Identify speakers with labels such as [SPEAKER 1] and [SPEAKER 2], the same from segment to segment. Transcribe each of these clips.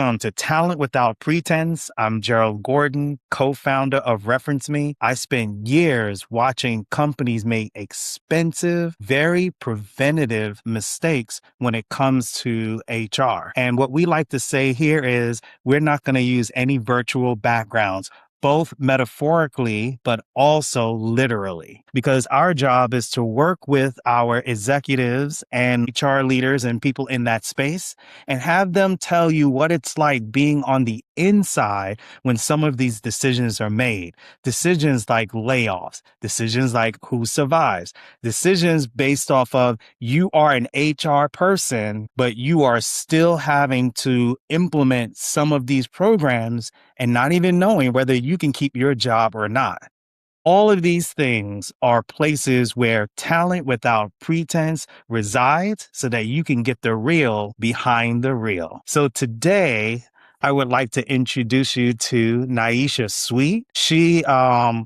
[SPEAKER 1] Welcome to Talent Without Pretense. I'm Gerald Gordon, co-founder of referenceme. I spent years watching companies make expensive, very preventative mistakes when it comes to HR. And what we like to say here is we're not going to use any virtual backgrounds, both metaphorically, but also literally, because our job is to work with our executives and HR leaders and people in that space and have them tell you what it's like being on the inside when some of these decisions are made. Decisions like layoffs, decisions like who survives, decisions based off of you are an HR person, but you are still having to implement some of these programs and not even knowing whether you can keep your job or not. All of these things are places where talent without pretense resides so that you can get the real behind the real. So today, I would like to introduce you to Naisha Sweet. She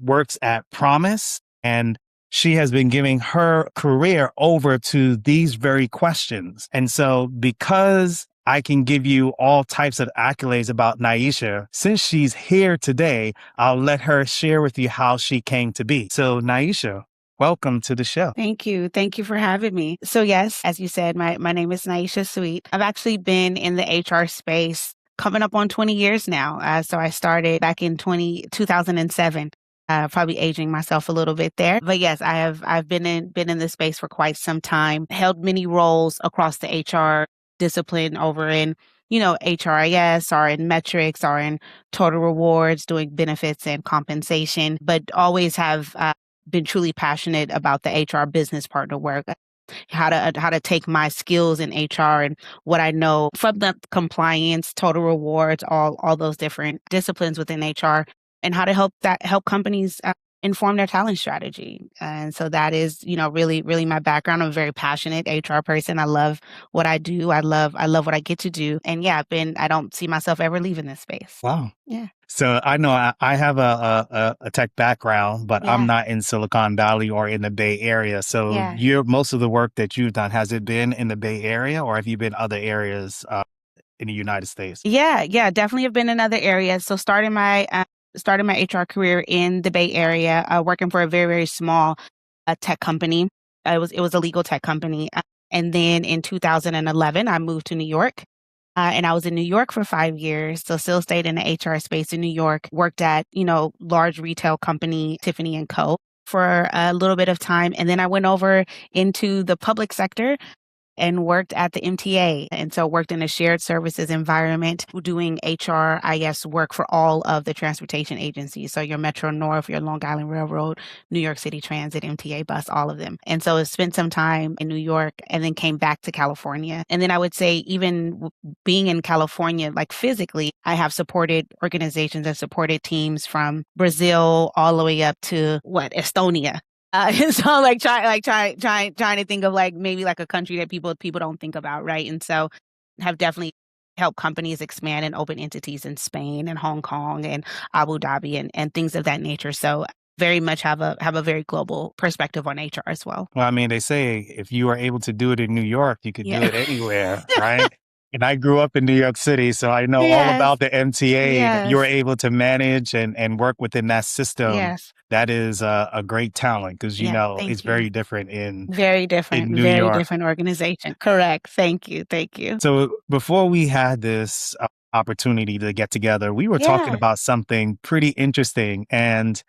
[SPEAKER 1] works at Promise, and she has been giving her career over to these very questions. And so because I can give you all types of accolades about Naisha, since she's here today, I'll let her share with you how she came to be. So Naisha, welcome to the show.
[SPEAKER 2] Thank you. Thank you for having me. So yes, as you said, my name is Naisha Sweet. I've actually been in the HR space coming up on 20 years now. So I started back in 2007. Probably aging myself a little bit there, but yes, I've been in this space for quite some time. Held many roles across the HR discipline over in HRIS or in metrics or in total rewards, doing benefits and compensation, but always have been truly passionate about the HR business partner work. How to take my skills in HR and what I know from the compliance, total rewards, all those different disciplines within HR, and how to help companies inform their talent strategy. And so that is, really my background. I'm a very passionate HR person. I love what I do. I love what I get to do. And yeah, I don't see myself ever leaving this space.
[SPEAKER 1] Wow.
[SPEAKER 2] Yeah.
[SPEAKER 1] So I know I have a tech background, but I'm not in Silicon Valley or in the Bay Area. So most of the work that you've done, has it been in the Bay Area or have you been other areas in the United States?
[SPEAKER 2] Yeah, definitely have been in other areas. So starting my HR career in the Bay Area, working for a very, very small tech company. It was a legal tech company. And then in 2011, I moved to New York. And I was in New York for 5 years. So still stayed in the HR space in New York, worked at, large retail company, Tiffany & Co. for a little bit of time. And then I went over into the public sector and worked at the MTA. And so worked in a shared services environment, doing HRIS work for all of the transportation agencies. So your Metro North, your Long Island Railroad, New York City Transit, MTA bus, all of them. And so I spent some time in New York and then came back to California. And then I would say even being in California, like physically, I have supported organizations and supported teams from Brazil all the way up to Estonia. So like trying to think of like maybe like a country that people don't think about, right? And so have definitely helped companies expand and open entities in Spain and Hong Kong and Abu Dhabi and things of that nature. So very much have a very global perspective on HR as well.
[SPEAKER 1] Well, I mean, they say if you are able to do it in New York, you could do it anywhere, right? And I grew up in New York City, so I know all about the MTA. That you're able to manage and work within that system. That is a great talent because, it's very different in New York.
[SPEAKER 2] Different organization. Correct. Thank you.
[SPEAKER 1] So before we had this opportunity to get together, we were talking about something pretty interesting. And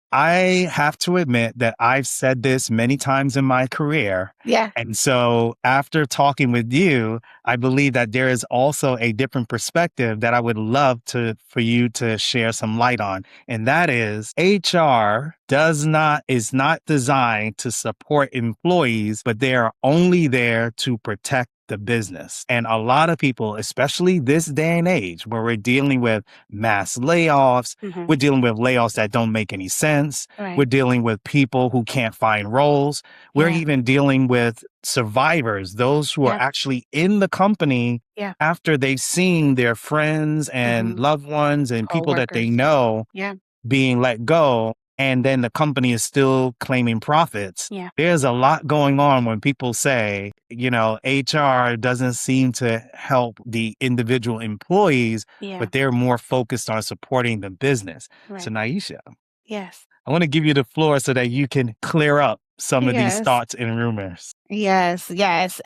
[SPEAKER 1] I have to admit that I've said this many times in my career.
[SPEAKER 2] Yeah.
[SPEAKER 1] And so after talking with you, I believe that there is also a different perspective that I would love for you to share some light on. And that is HR is not designed to support employees, but they are only there to protect the business. And a lot of people, especially this day and age where we're dealing with mass layoffs, we're dealing with layoffs that don't make any sense.
[SPEAKER 2] Right.
[SPEAKER 1] We're dealing with people who can't find roles. We're even dealing with survivors, those who are actually in the company after they've seen their friends and loved ones and people that they know being let go. and then the company is still claiming profits.
[SPEAKER 2] Yeah.
[SPEAKER 1] There's a lot going on when people say, HR doesn't seem to help the individual employees,
[SPEAKER 2] Yeah.
[SPEAKER 1] but they're more focused on supporting the business. So,
[SPEAKER 2] Right.
[SPEAKER 1] Naisha,
[SPEAKER 2] Yes.
[SPEAKER 1] I want to give you the floor so that you can clear up some of these
[SPEAKER 2] Yes.
[SPEAKER 1] thoughts and rumors.
[SPEAKER 2] Yes. Yes.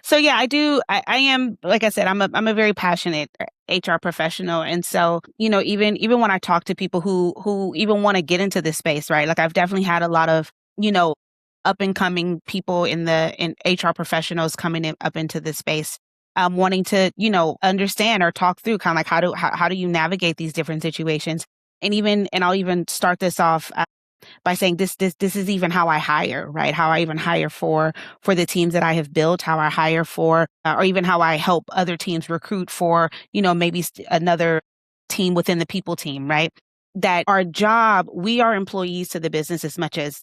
[SPEAKER 2] So yeah, I do. I am, like I said, I'm a very passionate HR professional, and so even when I talk to people who even want to get into this space, right? Like I've definitely had a lot of up and coming people in HR professionals coming up into this space, wanting to understand or talk through kind of like how do you navigate these different situations, and I'll even start this off by saying this is even how I hire, right? How I even hire for the teams that I have built, how I hire for, or even how I help other teams recruit for, maybe another team within the people team, right? That our job, we are employees to the business as much as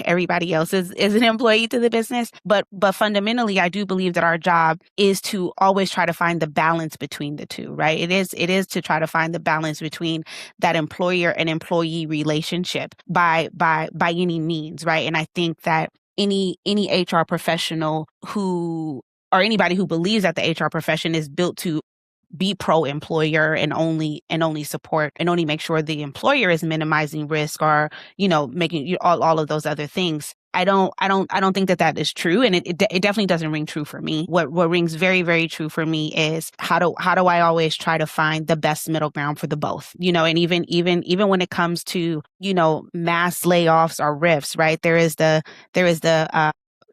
[SPEAKER 2] everybody else is an employee to the business. But fundamentally, I do believe that our job is to always try to find the balance between the two, right? It is to try to find the balance between that employer and employee relationship by any means, right? And I think that any HR professional who or anybody who believes that the HR profession is built to be pro employer and only support and only make sure the employer is minimizing risk or making all of those other things. I don't think that is true, and it definitely doesn't ring true for me. What rings very, very true for me is how do I always try to find the best middle ground for the both, and even when it comes to mass layoffs or rifts, right? There is the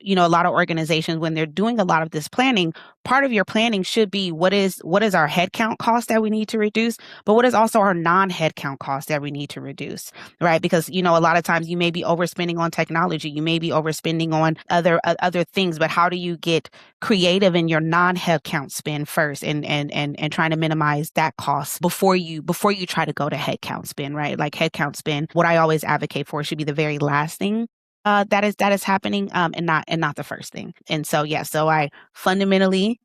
[SPEAKER 2] a lot of organizations, when they're doing a lot of this planning, part of your planning should be what is our headcount cost that we need to reduce, but what is also our non-headcount cost that we need to reduce, right? Because a lot of times you may be overspending on technology, you may be overspending on other things, but how do you get creative in your non-headcount spend first, and trying to minimize that cost before you try to go to headcount spend, right? Like headcount spend, what I always advocate for should be the very last thing that is happening, and not the first thing. And so so I fundamentally,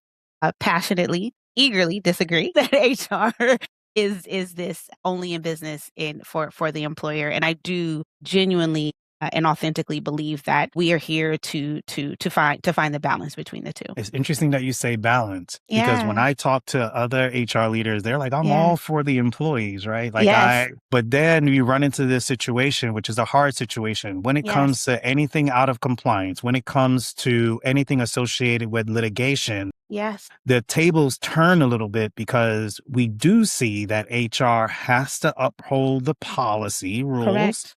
[SPEAKER 2] passionately, eagerly disagree that HR is this only in business for the employer, and I do genuinely and authentically believe that we are here to find the balance between the two.
[SPEAKER 1] It's interesting that you say balance because when
[SPEAKER 2] Yeah.
[SPEAKER 1] I talk to other HR leaders, they're like, I'm
[SPEAKER 2] Yeah.
[SPEAKER 1] all for the employees, right?
[SPEAKER 2] Yes.
[SPEAKER 1] But then you run into this situation, which is a hard situation when it
[SPEAKER 2] Yes.
[SPEAKER 1] comes to anything out of compliance, when it comes to anything associated with litigation,
[SPEAKER 2] Yes.
[SPEAKER 1] the tables turn a little bit because we do see that HR has to uphold the policy rules
[SPEAKER 2] Correct.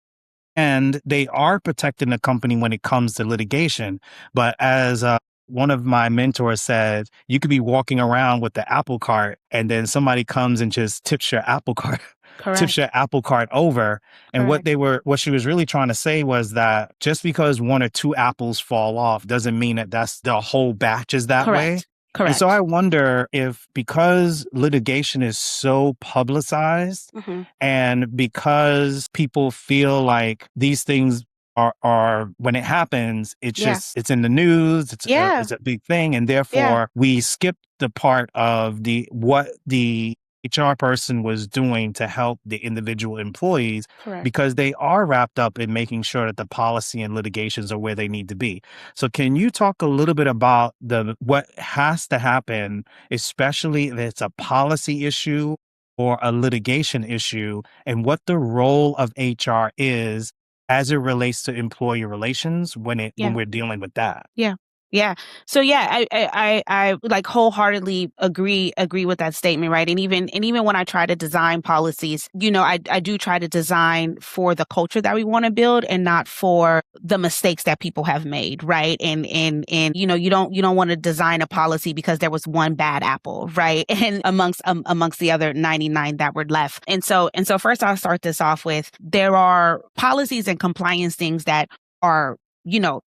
[SPEAKER 1] and they are protecting the company when it comes to litigation. But as one of my mentors said, you could be walking around with the apple cart and then somebody comes and just tips your apple cart, tips
[SPEAKER 2] Correct.
[SPEAKER 1] your apple cart over. And
[SPEAKER 2] Correct.
[SPEAKER 1] what she was really trying to say was that just because one or two apples fall off doesn't mean that that's the whole batch is that way.
[SPEAKER 2] Correct.
[SPEAKER 1] And so I
[SPEAKER 2] Correct.
[SPEAKER 1] wonder if because litigation is so publicized
[SPEAKER 2] Hmm.
[SPEAKER 1] and because people feel like these things are when it happens,
[SPEAKER 2] Yeah.
[SPEAKER 1] it's in the news,
[SPEAKER 2] Yeah.
[SPEAKER 1] it's a big thing. And
[SPEAKER 2] Yeah.
[SPEAKER 1] therefore we skip the part of what the HR person was doing to help the individual employees
[SPEAKER 2] Correct.
[SPEAKER 1] because they are wrapped up in making sure that the policy and litigations are where they need to be. So can you talk a little bit about what has to happen, especially if it's a policy issue or a litigation issue, and what the role of HR is as it relates to employee relations when
[SPEAKER 2] Yeah.
[SPEAKER 1] we're dealing with that?
[SPEAKER 2] Yeah. Yeah. So yeah, I like wholeheartedly agree with that statement, right? And even when I try to design policies, I do try to design for the culture that we want to build and not for the mistakes that people have made, right? And you don't want to design a policy because there was one bad apple, right? And amongst the other 99 that were left. And so first I'll start this off with there are policies and compliance things that are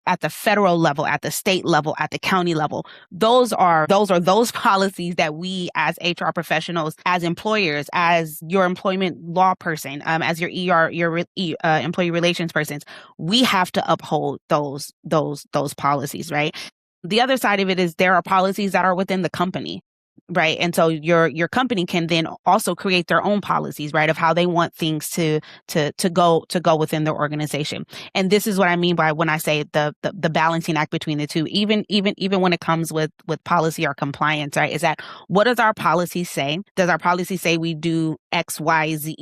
[SPEAKER 2] at the federal level, at the state level, at the county level. Those policies that we as HR professionals, as employers, as your employment law person, as your employee relations persons, we have to uphold those policies, right? The other side of it is there are policies that are within the company. Right. And so your company can then also create their own policies, right, of how they want things to go within their organization. And this is what I mean by when I say the balancing act between the two, even when it comes with policy or compliance, right? Is that what does our policy say? Does our policy say we do X, Y, Z?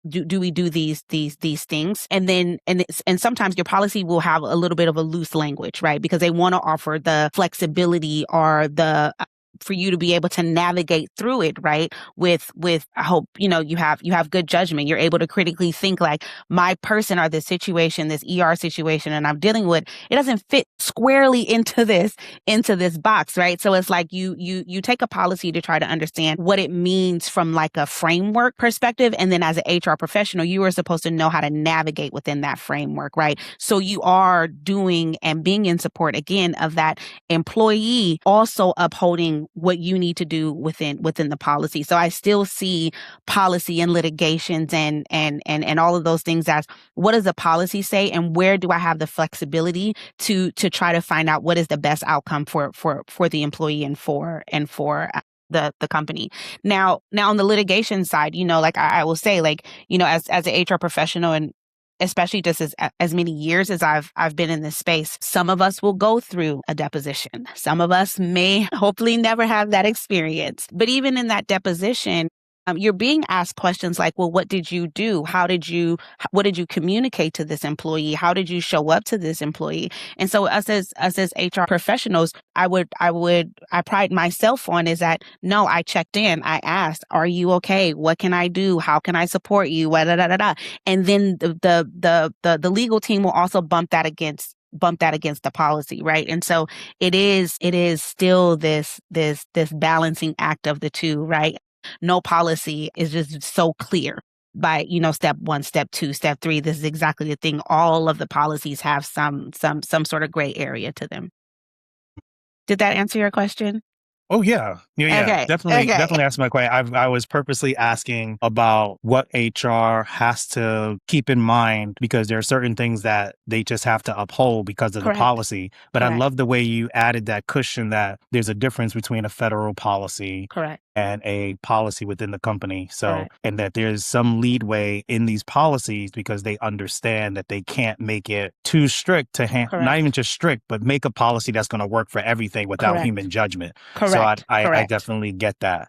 [SPEAKER 2] Do we do these things? And then and sometimes your policy will have a little bit of a loose language, right? Because they want to offer the flexibility or the for you to be able to navigate through it, right? With I hope you have good judgment. You're able to critically think like my person or this situation, this ER situation, and I'm dealing with, it doesn't fit squarely into this box, right? So it's like you take a policy to try to understand what it means from like a framework perspective, and then as an HR professional, you are supposed to know how to navigate within that framework, right? So you are doing and being in support again of that employee, also upholding what you need to do within the policy. So I still see policy and litigations and all of those things as what does the policy say and where do I have the flexibility to try to find out what is the best outcome for the employee and for the company. Now on the litigation side, like I will say, like, as an HR professional, and especially just as many years as I've been in this space, some of us will go through a deposition. Some of us may hopefully never have that experience. But even in that deposition, you're being asked questions like, well, what did you do? What did you communicate to this employee? How did you show up to this employee? And so us as HR professionals, I pride myself on is that, no, I checked in. I asked, are you okay? What can I do? How can I support you? And then the legal team will also bump that against the policy, right? And so it is still this balancing act of the two, right? No policy is just so clear by, step 1, step 2, step 3. This is exactly the thing. All of the policies have some sort of gray area to them. Did that answer your question?
[SPEAKER 1] Oh yeah.
[SPEAKER 2] Okay.
[SPEAKER 1] Definitely ask my question. I was purposely asking about what HR has to keep in mind because there are certain things that they just have to uphold because of
[SPEAKER 2] Correct.
[SPEAKER 1] the policy. But
[SPEAKER 2] Correct.
[SPEAKER 1] I love the way you added that cushion that there's a difference between a federal policy
[SPEAKER 2] Correct.
[SPEAKER 1] and a policy within the company. So,
[SPEAKER 2] Correct.
[SPEAKER 1] and that there's some leadway in these policies because they understand that they can't make it too strict not even just strict, but make a policy that's going to work for everything without
[SPEAKER 2] Correct.
[SPEAKER 1] human judgment.
[SPEAKER 2] Correct.
[SPEAKER 1] So I
[SPEAKER 2] Correct.
[SPEAKER 1] definitely get that.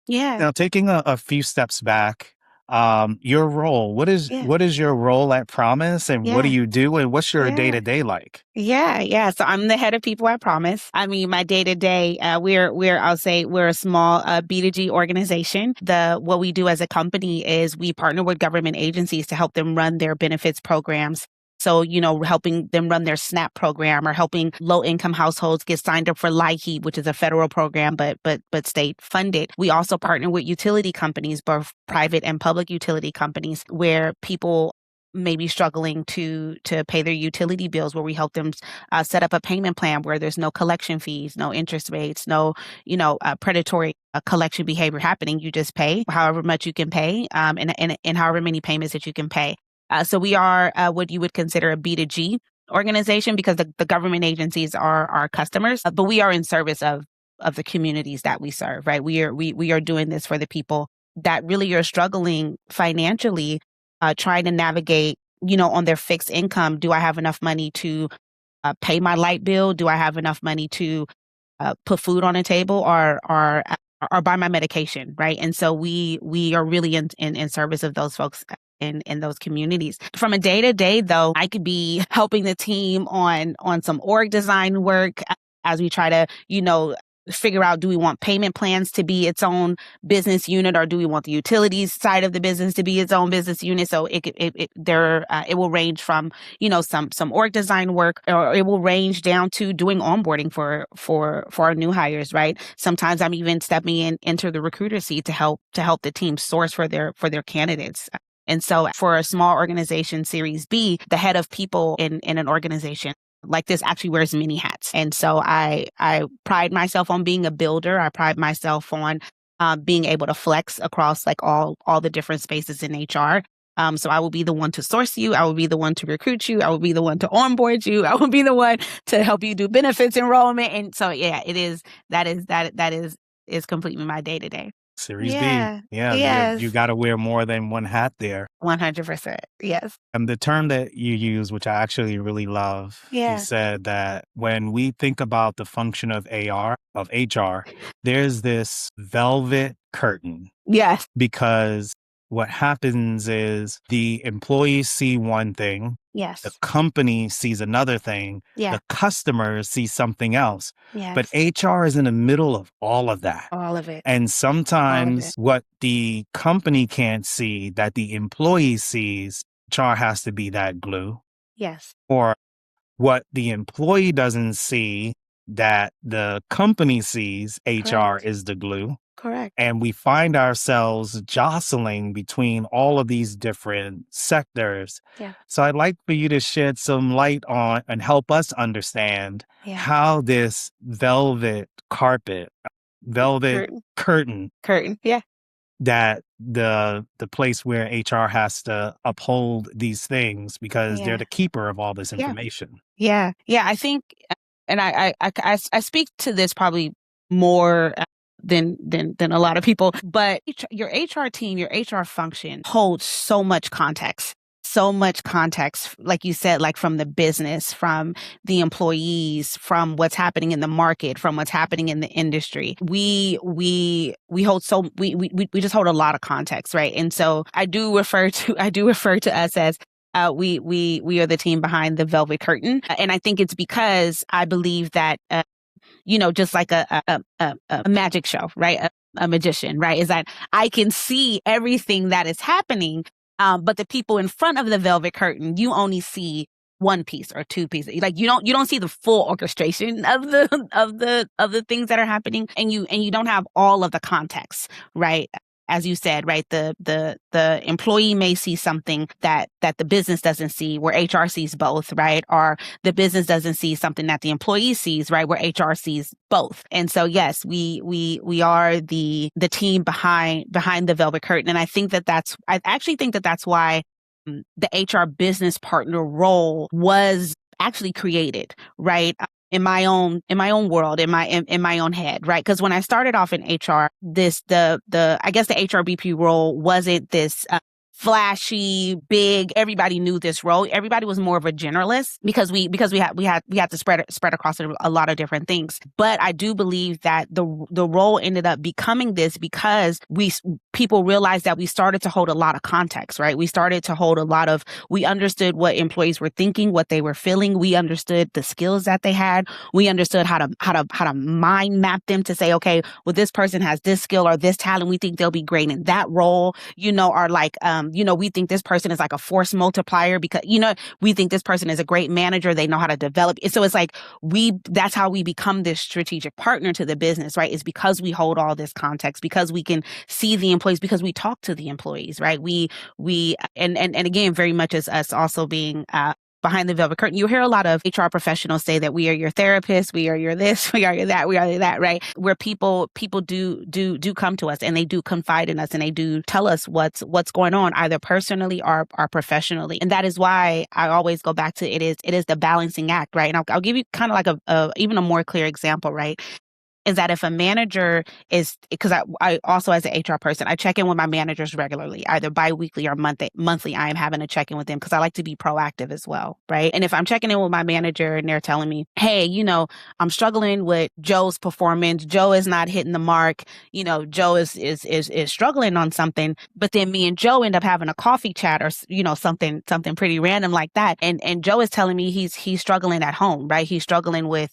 [SPEAKER 2] Yeah.
[SPEAKER 1] Now, taking a few steps back, your role, what is your role at Promise and what do you do and what's your day-to-day like?
[SPEAKER 2] Yeah. So I'm the head of people at Promise. I mean, my day-to-day, I'll say we're a small B2G organization. What we do as a company is we partner with government agencies to help them run their benefits programs. So, helping them run their SNAP program or helping low-income households get signed up for LIHEAP, which is a federal program, but state funded. We also partner with utility companies, both private and public utility companies, where people may be struggling to pay their utility bills, where we help them set up a payment plan where there's no collection fees, no interest rates, no predatory collection behavior happening. You just pay however much you can pay, and however many payments that you can pay. So we are what you would consider a B2G organization because the government agencies are our customers, but we are in service of the communities that we serve, right? We are doing this for the people that really are struggling financially, trying to navigate, on their fixed income. Do I have enough money to pay my light bill? Do I have enough money to put food on the table or buy my medication, right? And so we are really in service of those folks in those communities. From a day-to-day, though, I could be helping the team on some org design work as we try to, figure out, do we want payment plans to be its own business unit, or do we want the utilities side of the business to be its own business unit? So it will range from, some org design work, or it will range down to doing onboarding for our new hires, right? Sometimes I'm even stepping into the recruiter seat to help the team source for their candidates. And so for a small organization, Series B, the head of people in an organization like this actually wears many hats. And so I pride myself on being a builder. I pride myself on being able to flex across like all the different spaces in HR. So I will be the one to source you. I will be the one to recruit you. I will be the one to onboard you. I will be the one to help you do benefits enrollment. And so, yeah, that is is completely my day to day.
[SPEAKER 1] Series B.
[SPEAKER 2] Yeah.
[SPEAKER 1] Yeah, you
[SPEAKER 2] Yes.
[SPEAKER 1] got to wear more than one hat there.
[SPEAKER 2] 100%. Yes.
[SPEAKER 1] And the term that you use, which I actually really love, you
[SPEAKER 2] Yeah.
[SPEAKER 1] said that when we think about the function of HR, there's this velvet curtain
[SPEAKER 2] Yes.
[SPEAKER 1] because what happens is the employees see one thing, the
[SPEAKER 2] Yes.
[SPEAKER 1] company sees another thing,
[SPEAKER 2] Yeah.
[SPEAKER 1] the customers see something else. But
[SPEAKER 2] Yes.
[SPEAKER 1] HR is in the middle of all of that.
[SPEAKER 2] All of it.
[SPEAKER 1] And
[SPEAKER 2] All of it.
[SPEAKER 1] sometimes what the company can't see that the employee sees, HR has to be that glue.
[SPEAKER 2] Yes.
[SPEAKER 1] Or what the employee doesn't see that the company sees, HR
[SPEAKER 2] Correct.
[SPEAKER 1] is the glue.
[SPEAKER 2] Correct.
[SPEAKER 1] And we find ourselves jostling between all of these different sectors.
[SPEAKER 2] Yeah.
[SPEAKER 1] So I'd like for you to shed some light on and help us understand
[SPEAKER 2] Yeah.
[SPEAKER 1] how this velvet
[SPEAKER 2] Curtain.
[SPEAKER 1] curtain
[SPEAKER 2] Curtain. Yeah.
[SPEAKER 1] that the place where HR has to uphold these things because they're
[SPEAKER 2] Yeah.
[SPEAKER 1] the keeper of all this
[SPEAKER 2] Yeah.
[SPEAKER 1] information.
[SPEAKER 2] Yeah. Yeah. I think, and I speak to this probably more than a lot of people, but your HR team, your HR function holds so much context, like you said, like from the business, from the employees, from what's happening in the market, from what's happening in the industry. We hold we just hold a lot of context, right? And so I do refer to us as we are the team behind the velvet curtain, and I think it's because I believe that just like a magic show, right? A magician, right? Is that I can see everything that is happening, but the people in front of the velvet curtain, you only see one piece or two pieces. Like you don't see the full orchestration of the things that are happening, and you don't have all of the context, right? As you said, right, the employee may see something that the business doesn't see, where HR sees both, right? Or the business doesn't see something that the employee sees, right, where HR sees both. And so, yes, we are the team behind the velvet curtain, and I actually think that that's why the HR business partner role was actually created, right? In my own world, in my own head, right? Because when I started off in HR, I guess the HRBP role wasn't this flashy, big. Everybody knew this role. Everybody was more of a generalist because we had to spread across a lot of different things. But I do believe that the role ended up becoming this because people realized that we started to hold a lot of context, right? We understood what employees were thinking, what they were feeling. We understood the skills that they had. We understood how to mind map them to say, okay, well, this person has this skill or this talent. We think they'll be great in that role, or like, we think this person is like a force multiplier because, we think this person is a great manager. They know how to develop. So it's like that's how we become this strategic partner to the business, right? Is because we hold all this context, because we can see the employees, because we talk to the employees, right? And again, very much as us also being, behind the velvet curtain. You hear a lot of HR professionals say that we are your therapist, we are your this, we are your that, we are your that, right? Where people do come to us and they do confide in us and they do tell us what's going on, either personally or professionally. And that is why I always go back to it is the balancing act, right? And I'll give you kind of like even a more clear example, right? Is that if a manager because I also, as an HR person, I check in with my managers regularly, either biweekly or monthly. I am having a check in with them because I like to be proactive as well, right? And if I'm checking in with my manager and they're telling me, hey, I'm struggling with Joe's performance. Joe is not hitting the mark. Joe is struggling on something, but then me and Joe end up having a coffee chat or something pretty random like that. And Joe is telling me he's struggling at home, right? He's struggling with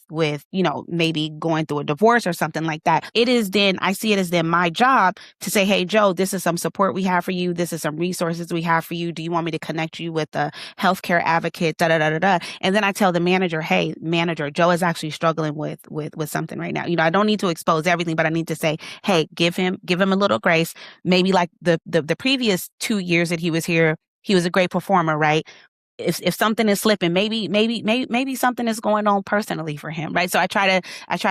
[SPEAKER 2] maybe going through a divorce or something like that. I see it as then my job to say, hey, Joe, this is some support we have for you. This is some resources we have for you. Do you want me to connect you with a healthcare advocate? Da, da, da, da, da. And then I tell the manager, hey, manager, Joe is actually struggling with something right now. I don't need to expose everything, but I need to say, hey, give him a little grace. Maybe like the previous 2 years that he was here, he was a great performer, right? If something is slipping, maybe something is going on personally for him, right? So I try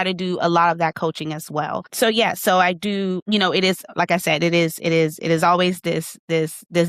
[SPEAKER 2] to do a lot of that coaching as well. So yeah, so I do, it is, like I said, it is always this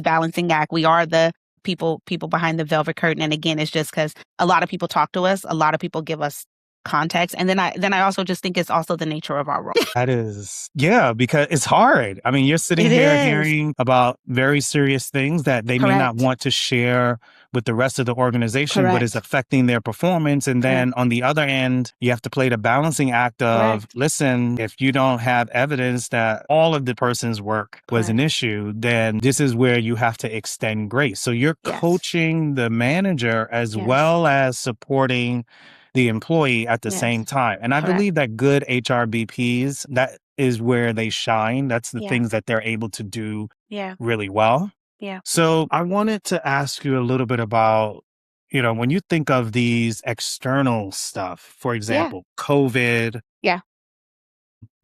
[SPEAKER 2] balancing act. We are the people behind the velvet curtain. And again, it's just because a lot of people talk to us, a lot of people give us context. And then I also just think it's also the nature of our role.
[SPEAKER 1] That is, yeah, because it's hard. I mean, you're sitting
[SPEAKER 2] It
[SPEAKER 1] here
[SPEAKER 2] is.
[SPEAKER 1] hearing about very serious things that they may not
[SPEAKER 2] Correct.
[SPEAKER 1] want to share with the rest of the organization, but is
[SPEAKER 2] Correct.
[SPEAKER 1] affecting their performance. And then
[SPEAKER 2] Correct.
[SPEAKER 1] on the other end, you have to play the balancing act of,
[SPEAKER 2] Correct.
[SPEAKER 1] listen, if you don't have evidence that all of the person's work was an
[SPEAKER 2] Correct.
[SPEAKER 1] issue, then this is where you have to extend grace. So you're
[SPEAKER 2] Yes.
[SPEAKER 1] coaching the manager as
[SPEAKER 2] Yes.
[SPEAKER 1] well as supporting the employee at the
[SPEAKER 2] Yes.
[SPEAKER 1] same time. And I
[SPEAKER 2] Correct.
[SPEAKER 1] believe that good HRBPs, that is where they shine. That's the
[SPEAKER 2] Yeah.
[SPEAKER 1] things that they're able to do
[SPEAKER 2] Yeah.
[SPEAKER 1] really well.
[SPEAKER 2] Yeah.
[SPEAKER 1] So I wanted to ask you a little bit about, when you think of these external stuff, for example, COVID,
[SPEAKER 2] Yeah.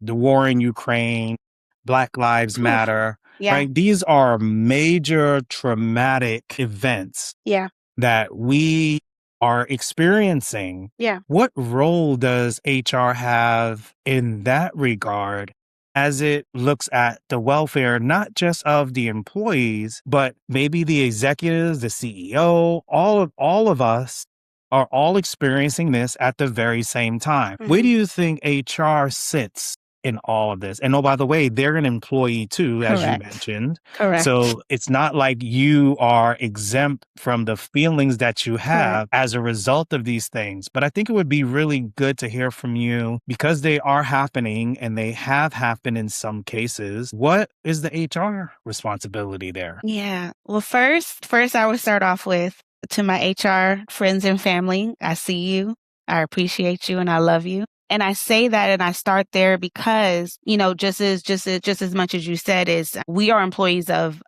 [SPEAKER 1] the war in Ukraine, Black Lives
[SPEAKER 2] Oof.
[SPEAKER 1] Matter,
[SPEAKER 2] Yeah.
[SPEAKER 1] right? These are major traumatic events
[SPEAKER 2] Yeah.
[SPEAKER 1] that we are experiencing.
[SPEAKER 2] Yeah.
[SPEAKER 1] What role does HR have in that regard as it looks at the welfare, not just of the employees, but maybe the executives, the CEO, all of us are all experiencing this at the very same time. Where do you think HR sits in all of this? And oh, by the way, they're an employee too, as you
[SPEAKER 2] Correct.
[SPEAKER 1] mentioned.
[SPEAKER 2] Correct.
[SPEAKER 1] So it's not like you are exempt from the feelings that you have as a result of these things. But I think it would be really good to hear from you because they are happening and they have happened in some cases. What is the HR responsibility there?
[SPEAKER 2] Yeah. Well, first I would start off with, to my HR friends and family, I see you, I appreciate you, and I love you. And I say that and I start there because, just as much as you said is we are employees of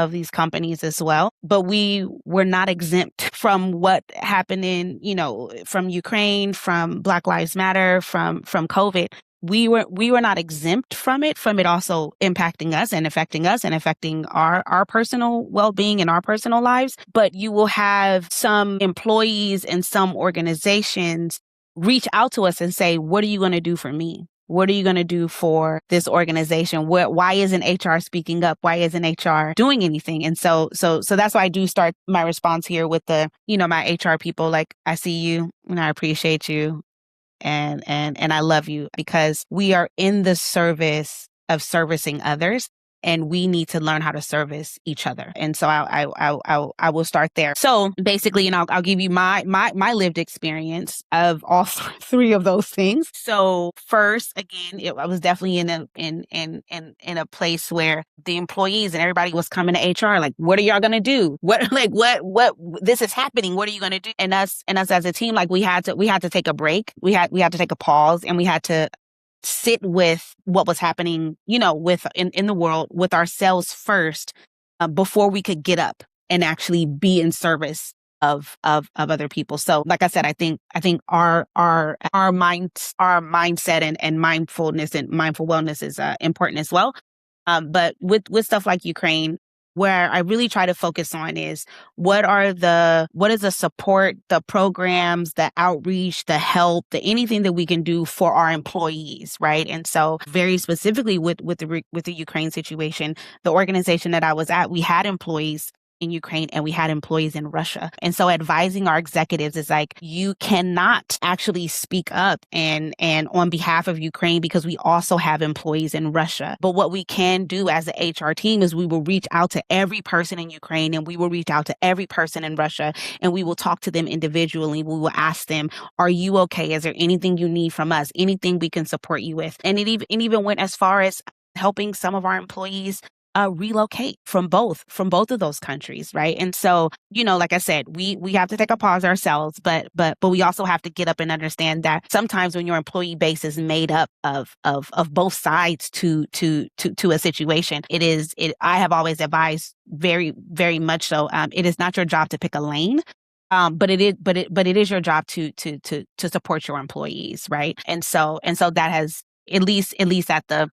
[SPEAKER 2] these companies as well, but we were not exempt from what happened from Ukraine, from Black Lives Matter, from COVID. We were not exempt from it also impacting us and affecting our personal well-being and our personal lives. But you will have some employees and some organizations reach out to us and say, what are you going to do for me? What are you going to do for this organization? Why isn't HR speaking up? Why isn't HR doing anything? And so that's why I do start my response here with my HR people, like, I see you and I appreciate you. And I love you because we are in the service of servicing others. And we need to learn how to service each other. And so I will start there. So basically, I'll give you my lived experience of all three of those things. So first, again, I was definitely in a place where the employees and everybody was coming to HR like, what are y'all gonna do? What this is happening? What are you gonna do? And us as a team, like we had to take a break. We had to take a pause, and we had to sit with what was happening, with in the world with ourselves first, before we could get up and actually be in service of other people. So like I said, I think our mindset and mindfulness and mindful wellness is important as well. But with stuff like Ukraine, where I really try to focus on is what is the support, the programs, the outreach, the help, anything that we can do for our employees, right? And so very specifically with the Ukraine situation, the organization that I was at, we had employees in Ukraine and we had employees in Russia. And so advising our executives is like, you cannot actually speak up and on behalf of Ukraine because we also have employees in Russia. But what we can do as an HR team is we will reach out to every person in Ukraine and we will reach out to every person in Russia and we will talk to them individually. We will ask them, are you okay? Is there anything you need from us? Anything we can support you with? And it even went as far as helping some of our employees relocate from both of those countries, right? And so, like I said, we have to take a pause ourselves, but we also have to get up and understand that sometimes when your employee base is made up of both sides to a situation, I have always advised very, very much so. It is not your job to pick a lane. But it is your job to support your employees, right? And so that has at least at the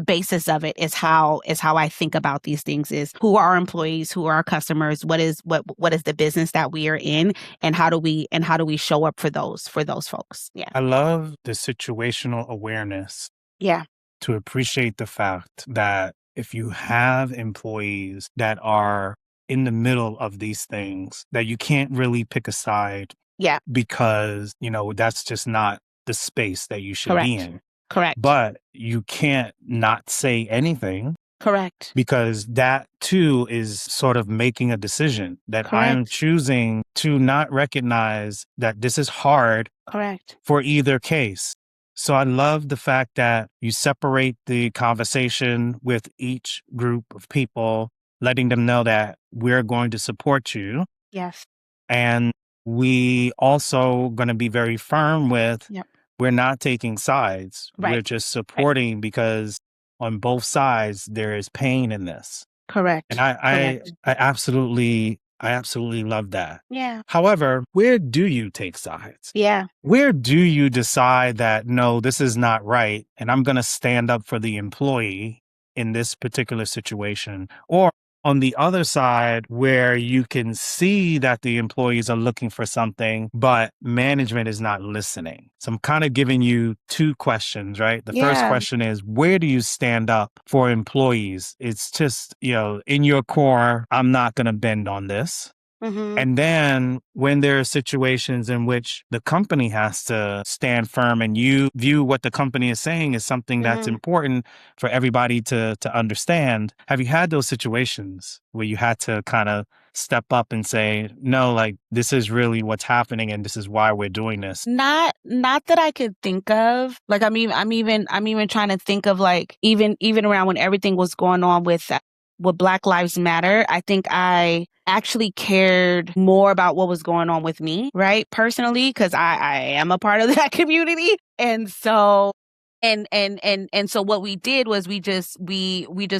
[SPEAKER 2] basis of it is how I think about these things is who are our employees, who are our customers, what is the business that we are in, and how do we show up for those folks. Yeah.
[SPEAKER 1] I love the situational awareness.
[SPEAKER 2] Yeah.
[SPEAKER 1] To appreciate the fact that if you have employees that are in the middle of these things, that you can't really pick a side.
[SPEAKER 2] Yeah.
[SPEAKER 1] because, that's just not the space that you should be
[SPEAKER 2] Correct.
[SPEAKER 1] in.
[SPEAKER 2] Correct.
[SPEAKER 1] But you can't not say anything
[SPEAKER 2] Correct.
[SPEAKER 1] because that too is sort of making a decision that I am
[SPEAKER 2] Correct.
[SPEAKER 1] choosing to not recognize that this is hard
[SPEAKER 2] Correct.
[SPEAKER 1] for either case. So I love the fact that you separate the conversation with each group of people, letting them know that we're going to support you.
[SPEAKER 2] Yes.
[SPEAKER 1] And we also going to be very firm with
[SPEAKER 2] Yep.
[SPEAKER 1] we're not taking sides. We're
[SPEAKER 2] Right.
[SPEAKER 1] just supporting because on both sides there is pain in this. And
[SPEAKER 2] Correct. Correct.
[SPEAKER 1] I absolutely love that.
[SPEAKER 2] Yeah.
[SPEAKER 1] However, where do you take sides?
[SPEAKER 2] Yeah.
[SPEAKER 1] Where do you decide that, no, this is not right, and I'm going to stand up for the employee in this particular situation? Or on the other side, where you can see that the employees are looking for something, but management is not listening. So I'm kind of giving you two questions, right? The first
[SPEAKER 2] Yeah.
[SPEAKER 1] question is, where do you stand up for employees? It's just, in your core, I'm not going to bend on this.
[SPEAKER 2] Mm-hmm.
[SPEAKER 1] And then when there are situations in which the company has to stand firm and you view what the company is saying is something that's
[SPEAKER 2] Mm-hmm.
[SPEAKER 1] important for everybody to understand, have you had those situations where you had to kind of step up and say, no, like this is really what's happening and this is why we're doing this?
[SPEAKER 2] Not that I could think of. Like I'm even trying to think of like even around when everything was going on with Black Lives Matter, I think I actually cared more about what was going on with me, right? Personally, because I am a part of that community. And so so what we did was we just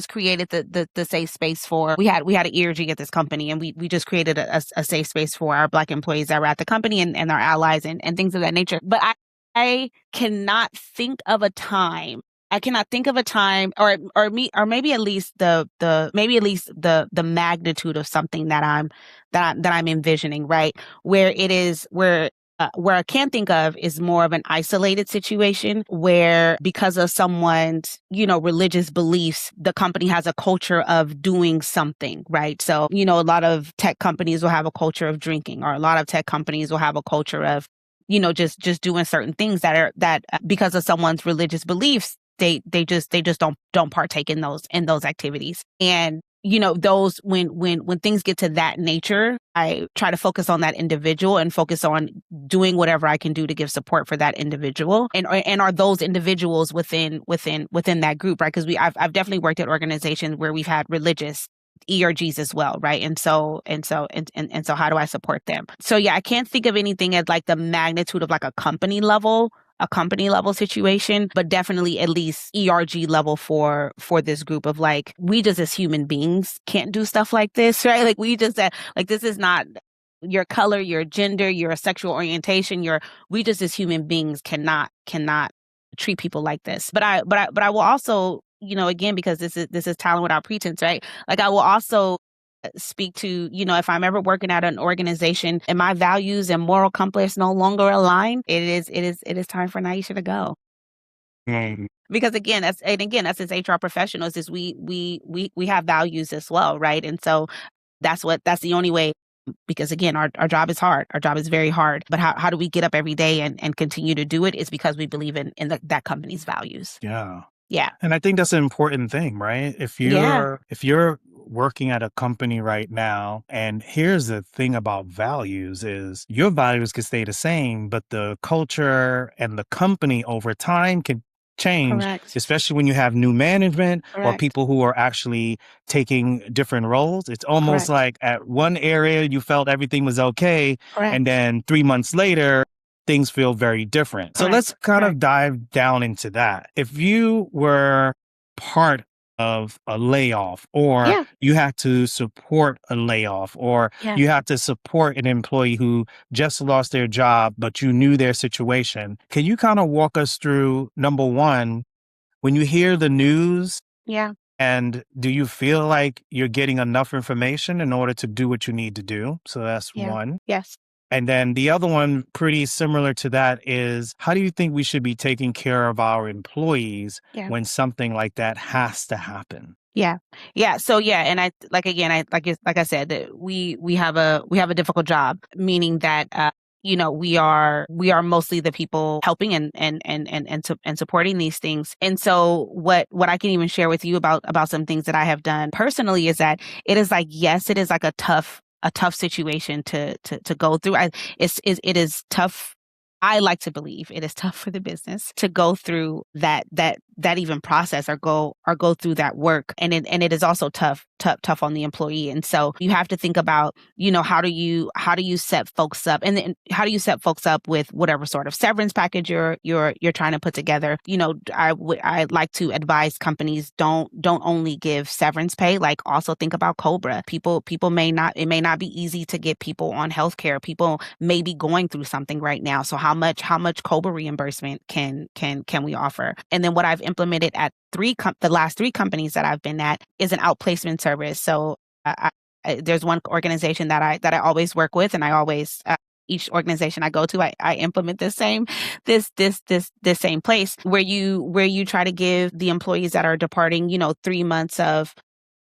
[SPEAKER 2] created the safe space for we had an ERG at this company, and we just created a safe space for our Black employees that were at the company and our allies and things of that nature. But I cannot think of a time. I cannot think of a time or maybe at least the magnitude of something that I'm envisioning, right? Where I can think of is more of an isolated situation where because of someone's, religious beliefs, the company has a culture of doing something, right? So, a lot of tech companies will have a culture of drinking, or a lot of tech companies will have a culture of, just doing certain things that because of someone's religious beliefs, they just don't partake in those activities. And those when things get to that nature, I try to focus on that individual and focus on doing whatever I can do to give support for that individual. And are those individuals within that group, right? Because I've definitely worked at organizations where we've had religious ERGs as well, right? And so how do I support them? So yeah, I can't think of anything at like the magnitude of like a company level situation, but definitely at least ERG level for this group of like, we just as human beings can't do stuff like this, right? Like we just like, this is not your color, your gender, your sexual orientation, we just as human beings cannot treat people like this. But I will also, again, because this is talent without pretense, right? Like I will also speak to, if I'm ever working at an organization and my values and moral compass no longer align, it is time for Naisha to go. Because again, as as HR professionals, is we have values as well, right? And so that's the only way. Because again, our job is hard. Our job is very hard. But how do we get up every day and continue to do it? Is because we believe in that company's values.
[SPEAKER 1] Yeah.
[SPEAKER 2] Yeah.
[SPEAKER 1] And I think that's an important thing, right? If you're working at a company right now, and here's the thing about values is your values can stay the same, but the culture and the company over time can change,
[SPEAKER 2] Correct.
[SPEAKER 1] especially when you have new management or
[SPEAKER 2] Correct.
[SPEAKER 1] people who are actually taking different roles. It's almost like at one area you felt everything was okay, and then 3 months later things feel very different. So let's kind of dive down into that. If you were part of a layoff, or you had to support a layoff, or you had to support an employee who just lost their job, but you knew their situation, can you kind of walk us through, number one, when you hear the news?
[SPEAKER 2] Yeah.
[SPEAKER 1] And do you feel like you're getting enough information in order to do what you need to do? So that's one.
[SPEAKER 2] Yes.
[SPEAKER 1] And then the other one, pretty similar to that, is how do you think we should be taking care of our employees when something like that has to happen?
[SPEAKER 2] Yeah. Yeah. So yeah. And I like I said, that we have a difficult job, meaning that we are mostly the people helping and supporting these things. And so what I can even share with you about some things that I have done personally is that it is like, yes, it is like a tough situation to go through. It is tough. I like to believe it is tough for the business to go through that even process or go through that work. And it is also tough on the employee. And so you have to think about, how do you set folks up, and then how do you set folks up with whatever sort of severance package you're trying to put together. I like to advise companies, don't only give severance pay, like also think about COBRA. It may not be easy to get people on healthcare. People may be going through something right now. So how much COBRA reimbursement can we offer? And then what I've implemented at the last 3 companies that I've been at is an outplacement service. So there's one organization that I always work with, and I always each organization I go to, I implement this same place where you try to give the employees that are departing 3 months of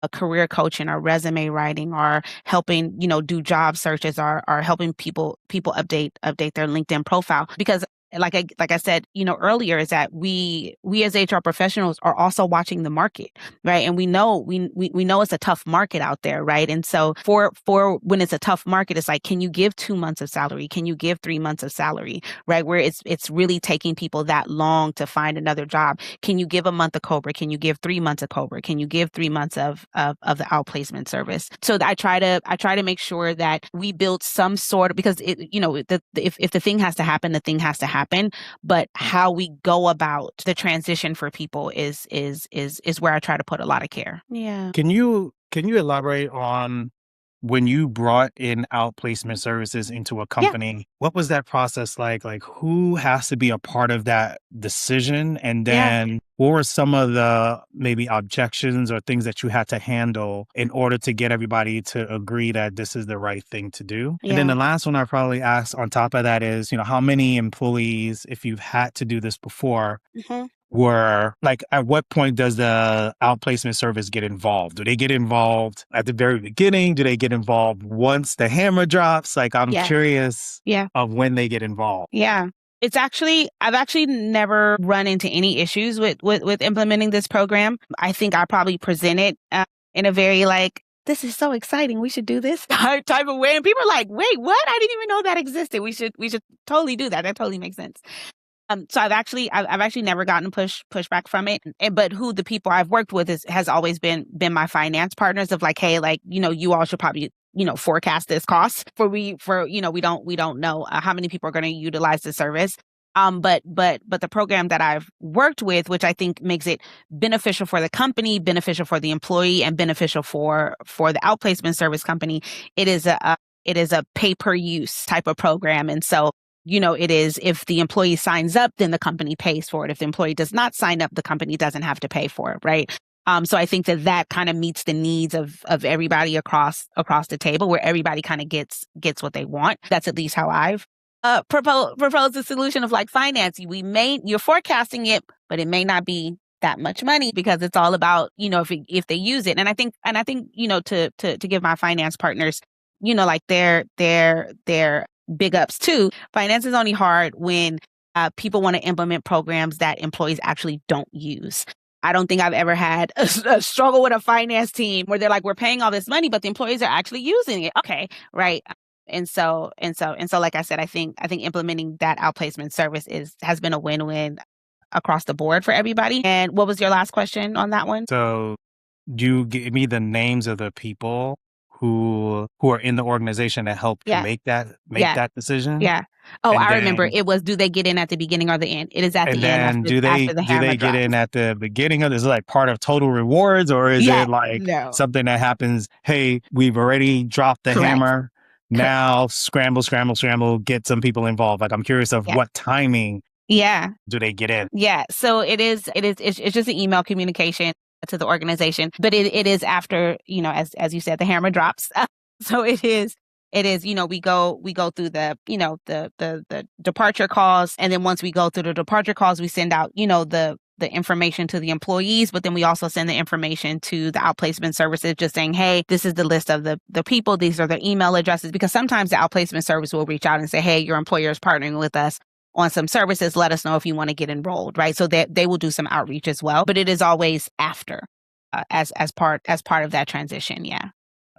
[SPEAKER 2] a career coaching or resume writing, or helping do job searches, or helping people update their LinkedIn profile. Because like I said earlier, is that we as HR professionals are also watching the market, right? And we know it's a tough market out there, right? And so for when it's a tough market, it's like, can you give 2 months of salary? Can you give 3 months of salary, right? Where it's really taking people that long to find another job. Can you give a month of COBRA? Can you give 3 months of COBRA? Can you give 3 months of the outplacement service? So I try to make sure that we build some sort of, because if the thing has to happen, the thing has to happen. But how we go about the transition for people is where I try to put a lot of care. Yeah.
[SPEAKER 1] Can you elaborate on when you brought in outplacement services into a company? What was that process like? Like, who has to be a part of that decision? And then what were some of the maybe objections or things that you had to handle in order to get everybody to agree that this is the right thing to do? And then the last one I probably asked on top of that is, how many employees, if you've had to do this before, were like, at what point does the outplacement service get involved? Do they get involved at the very beginning? Do they get involved once the hammer drops? Like, I'm curious of when they get involved.
[SPEAKER 2] Yeah. I've actually never run into any issues with implementing this program. I think I probably present it in a very like, this is so exciting, we should do this type of way. And people are like, wait, what? I didn't even know that existed. We should totally do that. That totally makes sense. So I've actually never gotten pushback from it. But who the people I've worked with has always been my finance partners, of like, hey, like, you all should probably forecast this cost we don't know how many people are going to utilize the service. But the program that I've worked with, which I think makes it beneficial for the company, beneficial for the employee, and beneficial for the outplacement service company, it is a pay per use type of program. And so it is, if the employee signs up, then the company pays for it. If the employee does not sign up, the company doesn't have to pay for it, right? So I think that kind of meets the needs of everybody across the table, where everybody kind of gets what they want. That's at least how I've proposed a solution of like finance. You're forecasting it, but it may not be that much money, because it's all about, if they use it. And I think, to give my finance partners, like their big ups too. Finance is only hard when people want to implement programs that employees actually don't use. I don't think I've ever had a struggle with a finance team where they're like, we're paying all this money, but the employees are actually using it. Okay, right. And so, like I said, I think implementing that outplacement service has been a win-win across the board for everybody. And what was your last question on that one?
[SPEAKER 1] So, you give me the names of the people who are in the organization that help to make that decision.
[SPEAKER 2] Yeah. Oh, and I remember. It was, do they get in at the beginning or the end? It is at the end.
[SPEAKER 1] And then do they get in at the beginning of this? Is it like part of total rewards, or is it like something that happens? Hey, we've already dropped the hammer. Now scramble, get some people involved. Like, I'm curious of what timing. Do they get in?
[SPEAKER 2] Yeah. So it's just an email communication to the organization, but it is after, as you said, the hammer drops. So it is, we go through the departure calls. And then once we go through the departure calls, we send out, the the information to the employees, but then we also send the information to the outplacement services, just saying, hey, this is the list of the people, these are their email addresses, because sometimes the outplacement service will reach out and say, hey, your employer is partnering with us on some services, let us know if you want to get enrolled, right? So that they will do some outreach as well, but it is always after, as part of that transition. Yeah.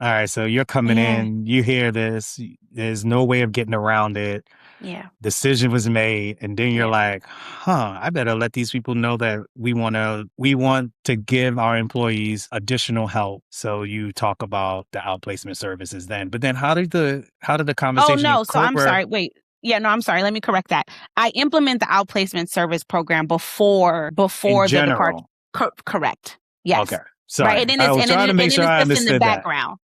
[SPEAKER 1] All right. So you're coming in, you hear this, there's no way of getting around it.
[SPEAKER 2] Yeah.
[SPEAKER 1] Decision was made, and then you're like, I better let these people know that we want to give our employees additional help. So you talk about the outplacement services then. But then how did the conversation
[SPEAKER 2] no. So I'm
[SPEAKER 1] incorporate?
[SPEAKER 2] sorry. Wait. Yeah, no, I'm sorry. Let me correct that. I implement the outplacement service program before
[SPEAKER 1] In
[SPEAKER 2] the departure.
[SPEAKER 1] general?
[SPEAKER 2] Correct. Yes.
[SPEAKER 1] Okay.
[SPEAKER 2] Right.
[SPEAKER 1] Sorry.
[SPEAKER 2] And then
[SPEAKER 1] I
[SPEAKER 2] it's
[SPEAKER 1] was trying to make sure
[SPEAKER 2] it's
[SPEAKER 1] I
[SPEAKER 2] just in the
[SPEAKER 1] understood that.
[SPEAKER 2] background.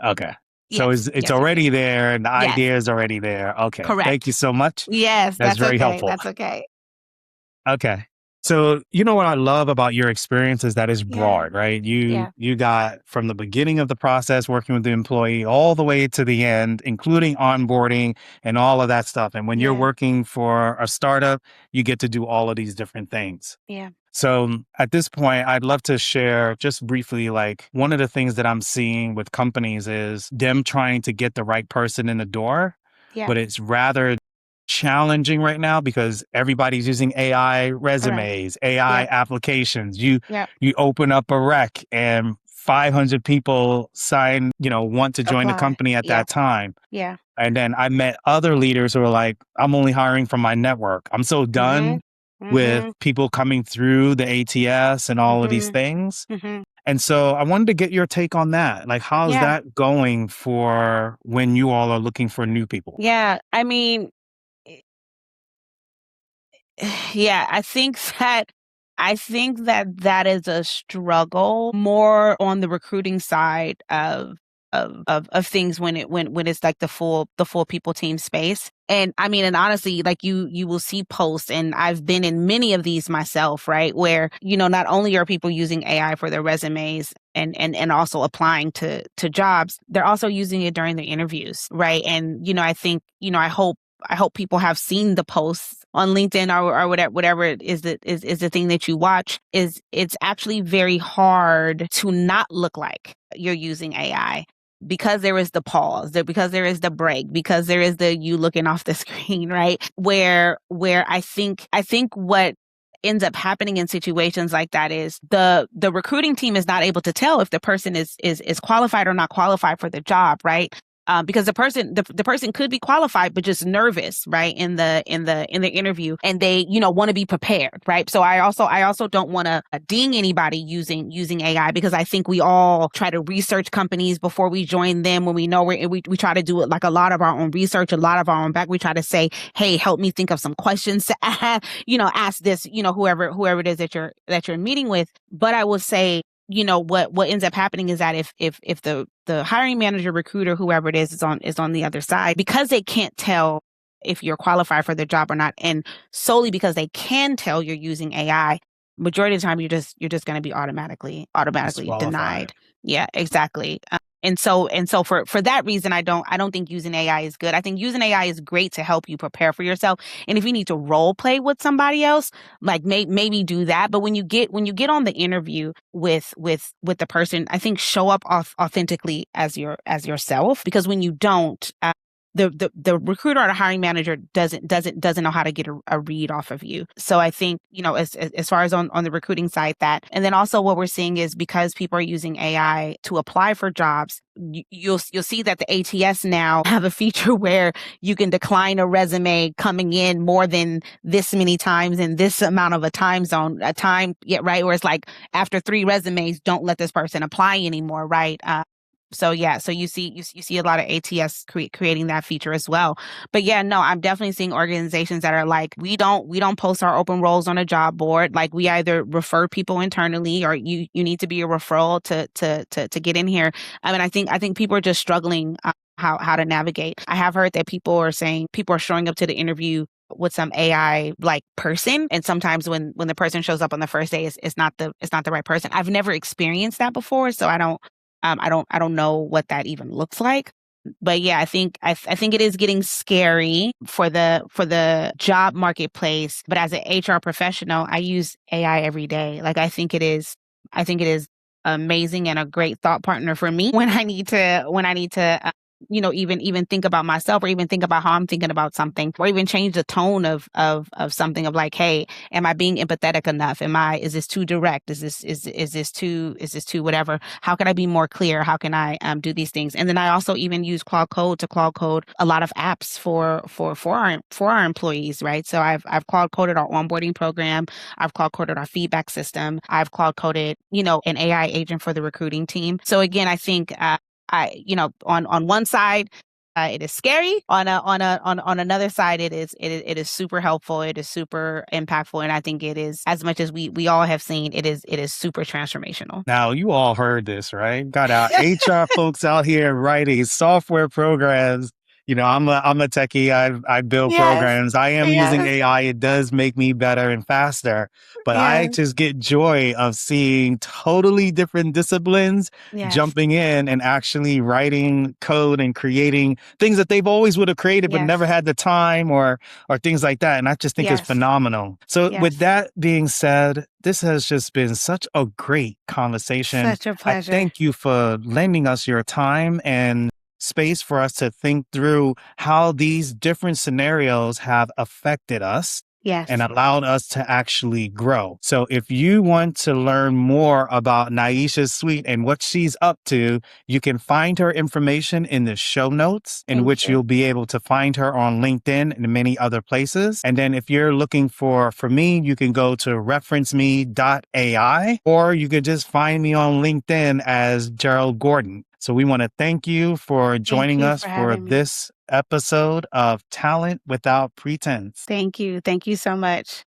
[SPEAKER 1] Okay. So
[SPEAKER 2] Yes.
[SPEAKER 1] it's
[SPEAKER 2] Yes.
[SPEAKER 1] already there, and the
[SPEAKER 2] Yes.
[SPEAKER 1] idea is already there. Okay. Thank you
[SPEAKER 2] Correct.
[SPEAKER 1] so much.
[SPEAKER 2] Yes,
[SPEAKER 1] That's
[SPEAKER 2] that's
[SPEAKER 1] very
[SPEAKER 2] okay.
[SPEAKER 1] helpful.
[SPEAKER 2] That's okay.
[SPEAKER 1] Okay. So, you know what I love about your experience is that it's
[SPEAKER 2] Yeah.
[SPEAKER 1] broad, right?
[SPEAKER 2] Yeah.
[SPEAKER 1] You got from the beginning of the process working with the employee all the way to the end, including onboarding and all of that stuff. And when you're
[SPEAKER 2] Yeah.
[SPEAKER 1] working for a startup, you get to do all of these different things.
[SPEAKER 2] Yeah.
[SPEAKER 1] So at this point, I'd love to share just briefly, like one of the things that I'm seeing with companies is them trying to get the right person in the door,
[SPEAKER 2] Yeah.
[SPEAKER 1] but it's rather challenging right now because everybody's using AI resumes, AI applications. You open up a rec and 500 people sign, want to join the
[SPEAKER 2] Apply.
[SPEAKER 1] company at
[SPEAKER 2] Yeah.
[SPEAKER 1] that time.
[SPEAKER 2] Yeah.
[SPEAKER 1] And then I met other leaders who are like, I'm only hiring from my network. I'm so done with people coming through the ATS and all of these things. And so I wanted to get your take on that. Like, how's that going for when you all are looking for new people?
[SPEAKER 2] Yeah. I mean, yeah, I think that is a struggle more on the recruiting side of things when it's like the full people team space. And I mean, and honestly, like you will see posts, and I've been in many of these myself, right? Where, not only are people using AI for their resumes and also applying to jobs, they're also using it during the interviews, right? And, I think, I hope people have seen the posts on LinkedIn or whatever it is that is the thing that you watch. It's actually very hard to not look like you're using AI, because there is the pause, because there is the break, because there is the you looking off the screen, right? Where I think what ends up happening in situations like that is the recruiting team is not able to tell if the person is qualified or not qualified for the job, right? Because the person could be qualified but just nervous, right, in the interview, and they want to be prepared, right? So I also don't want to ding anybody using AI, because I think we all try to research companies before we join them. When we know we try to do it, like a lot of our own research, a lot of our own back. We try to say, hey, help me think of some questions to ask this, whoever it is that you're meeting with. But I will say, what ends up happening is that if the hiring manager, recruiter, whoever it is on the other side, because they can't tell if you're qualified for the job or not, and solely because they can tell you're using AI, majority of the time you're just going to be automatically denied. Yeah, exactly. And so for that reason, I don't think using AI is good. I think using AI is great to help you prepare for yourself. And if you need to role play with somebody else, like maybe do that. But when you get on the interview with the person, I think show up authentically as yourself, because when you don't, the recruiter or the hiring manager doesn't know how to get a read off of you. So I think, as far as on the recruiting side, that, and then also what we're seeing is, because people are using AI to apply for jobs, you'll see that the ATS now have a feature where you can decline a resume coming in more than this many times in this amount of a time zone, right? Where it's like, after 3 resumes, don't let this person apply anymore, right? So you see a lot of ATS creating that feature as well. But yeah, no, I'm definitely seeing organizations that are like, we don't post our open roles on a job board. Like, we either refer people internally, or you need to be a referral to get in here. I mean, I think people are just struggling how to navigate. I have heard that people are saying people are showing up to the interview with some AI like person, and sometimes when the person shows up on the first day, it's not the right person. I've never experienced that before, so I don't know what that even looks like. But yeah, I think it is getting scary for the job marketplace. But as an HR professional, I use AI every day. Like I think it is amazing and a great thought partner for me when I need to even think about myself, or even think about how I'm thinking about something, or even change the tone of something, of like, hey, am I being empathetic enough? Is this too direct? Is this too whatever? How can I be more clear? How can I do these things? And then I also even use Cloud Code a lot of apps for our employees, right? So I've Cloud coded our onboarding program. I've Cloud coded our feedback system. I've Cloud coded, an AI agent for the recruiting team. So again, I think on one side, it is scary. On another side, it is super helpful. It is super impactful, and I think it is, as much as we all have seen, it is super transformational.
[SPEAKER 1] Now, you all heard this, right? Got our HR folks out here writing software programs. I'm a techie. I build
[SPEAKER 2] Yes.
[SPEAKER 1] programs. I am using
[SPEAKER 2] Yes.
[SPEAKER 1] AI. It does make me better and faster, but I
[SPEAKER 2] Yes.
[SPEAKER 1] just get joy of seeing totally different disciplines
[SPEAKER 2] Yes.
[SPEAKER 1] jumping in and actually writing code and creating things that they've always would have created but never
[SPEAKER 2] Yes.
[SPEAKER 1] had the time, or things like that. And I just think it's
[SPEAKER 2] Yes.
[SPEAKER 1] phenomenal. So with
[SPEAKER 2] Yes.
[SPEAKER 1] that being said, this has just been such a great conversation.
[SPEAKER 2] Such a
[SPEAKER 1] I
[SPEAKER 2] pleasure.
[SPEAKER 1] thank you for lending us your time and space for us to think through how these different scenarios have affected us and
[SPEAKER 2] Yes.
[SPEAKER 1] allowed us to actually grow. So if you want to learn more about Naisha's suite and what she's up to, you can find her information in the show notes, in
[SPEAKER 2] Thank
[SPEAKER 1] which
[SPEAKER 2] you.
[SPEAKER 1] you'll be able to find her on LinkedIn and many other places. And then if you're looking for me, you can go to referenceme.ai, or you could just find me on LinkedIn as Gerald Gordon. So we want to thank you for
[SPEAKER 2] Thank
[SPEAKER 1] joining
[SPEAKER 2] you
[SPEAKER 1] us
[SPEAKER 2] for
[SPEAKER 1] for
[SPEAKER 2] having me.
[SPEAKER 1] this episode of Talent Without Pretense.
[SPEAKER 2] Thank you. Thank you so much.